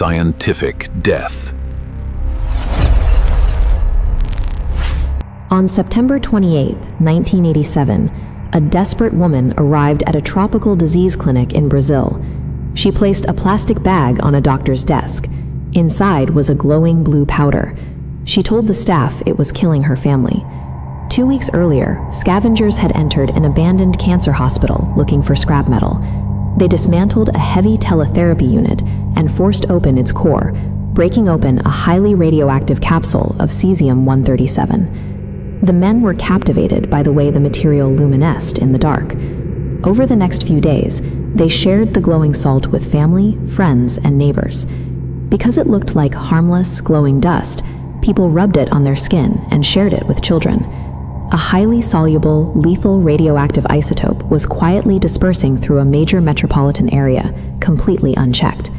scientific death. On September 28, 1987, a desperate woman arrived at a tropical disease clinic in Brazil. She placed a plastic bag on a doctor's desk. Inside was a glowing blue powder. She told the staff it was killing her family. 2 weeks earlier, scavengers had entered an abandoned cancer hospital looking for scrap metal. They dismantled a heavy teletherapy unit and forced open its core, breaking open a highly radioactive capsule of Cesium-137. The men were captivated by the way the material luminesced in the dark. Over the next few days, they shared the glowing salt with family, friends, and neighbors. Because it looked like harmless, glowing dust, people rubbed it on their skin and shared it with children. A highly soluble, lethal radioactive isotope was quietly dispersing through a major metropolitan area, completely unchecked.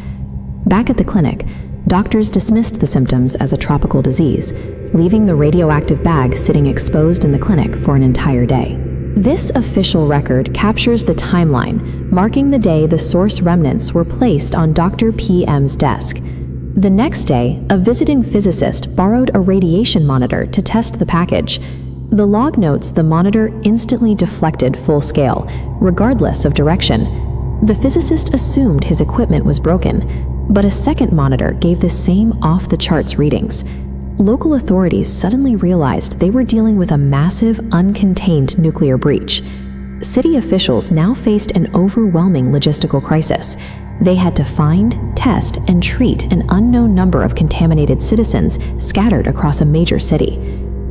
Back at the clinic, doctors dismissed the symptoms as a tropical disease, leaving the radioactive bag sitting exposed in the clinic for an entire day. This official record captures the timeline, marking the day the source remnants were placed on Dr. PM's desk. The next day, a visiting physicist borrowed a radiation monitor to test the package. The log notes the monitor instantly deflected full scale, regardless of direction. The physicist assumed his equipment was broken, but a second monitor gave the same off-the-charts readings. Local authorities suddenly realized they were dealing with a massive, uncontained nuclear breach. City officials now faced an overwhelming logistical crisis. They had to find, test, and treat an unknown number of contaminated citizens scattered across a major city.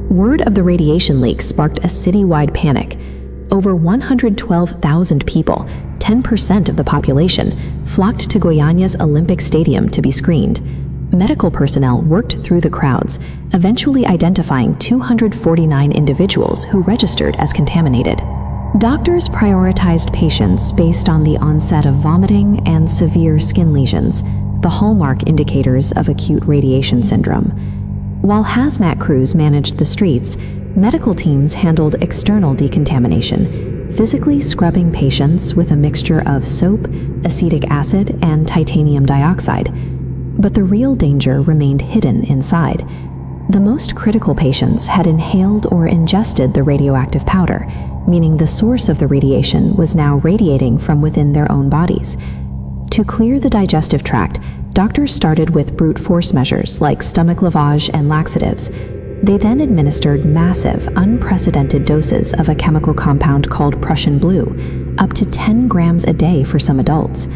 Word of the radiation leak sparked a citywide panic. Over 112,000 people, 10% of the population, flocked to Goiânia's Olympic Stadium to be screened. Medical personnel worked through the crowds, eventually identifying 249 individuals who registered as contaminated. Doctors prioritized patients based on the onset of vomiting and severe skin lesions, the hallmark indicators of acute radiation syndrome. While hazmat crews managed the streets, medical teams handled external decontamination, physically scrubbing patients with a mixture of soap, acetic acid, and titanium dioxide. But the real danger remained hidden inside. The most critical patients had inhaled or ingested the radioactive powder, meaning the source of the radiation was now radiating from within their own bodies. To clear the digestive tract, doctors started with brute force measures like stomach lavage and laxatives. They then administered massive, unprecedented doses of a chemical compound called Prussian blue, up to 10 grams a day for some adults.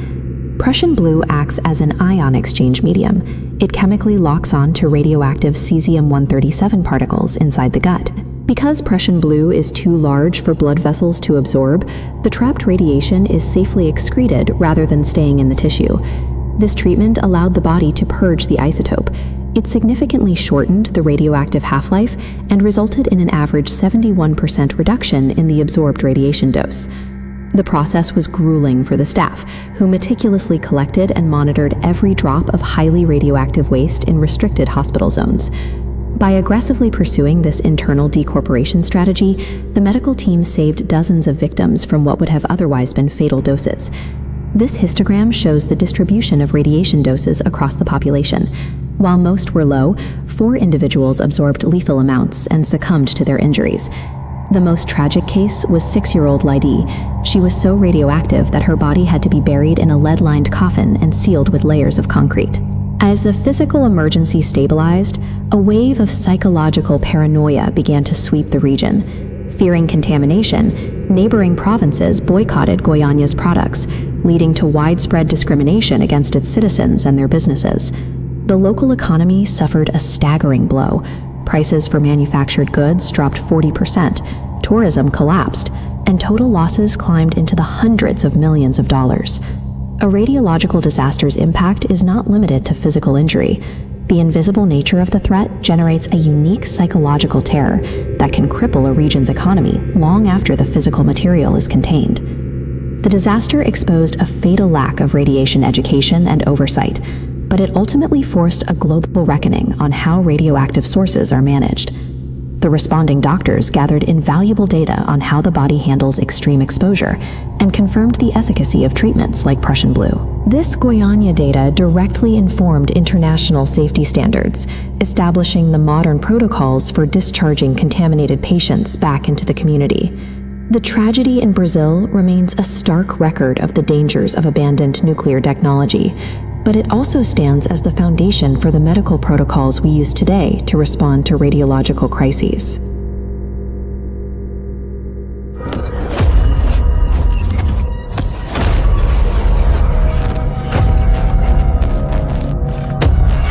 Prussian blue acts as an ion exchange medium. It chemically locks on to radioactive Cesium-137 particles inside the gut. Because Prussian blue is too large for blood vessels to absorb, the trapped radiation is safely excreted rather than staying in the tissue. This treatment allowed the body to purge the isotope. It significantly shortened the radioactive half-life and resulted in an average 71% reduction in the absorbed radiation dose. The process was grueling for the staff, who meticulously collected and monitored every drop of highly radioactive waste in restricted hospital zones. By aggressively pursuing this internal decorporation strategy, the medical team saved dozens of victims from what would have otherwise been fatal doses. This histogram shows the distribution of radiation doses across the population. While most were low, 4 individuals absorbed lethal amounts and succumbed to their injuries. The most tragic case was 6-year-old Lydie. She was so radioactive that her body had to be buried in a lead-lined coffin and sealed with layers of concrete. As the physical emergency stabilized, a wave of psychological paranoia began to sweep the region. Fearing contamination, neighboring provinces boycotted Goiânia's products, leading to widespread discrimination against its citizens and their businesses. The local economy suffered a staggering blow. Prices for manufactured goods dropped 40%, tourism collapsed, and total losses climbed into the hundreds of millions of dollars. A radiological disaster's impact is not limited to physical injury. The invisible nature of the threat generates a unique psychological terror that can cripple a region's economy long after the physical material is contained. The disaster exposed a fatal lack of radiation education and oversight, but it ultimately forced a global reckoning on how radioactive sources are managed. The responding doctors gathered invaluable data on how the body handles extreme exposure and confirmed the efficacy of treatments like Prussian blue. This Goiânia data directly informed international safety standards, establishing the modern protocols for discharging contaminated patients back into the community. The tragedy in Brazil remains a stark record of the dangers of abandoned nuclear technology, but it also stands as the foundation for the medical protocols we use today to respond to radiological crises.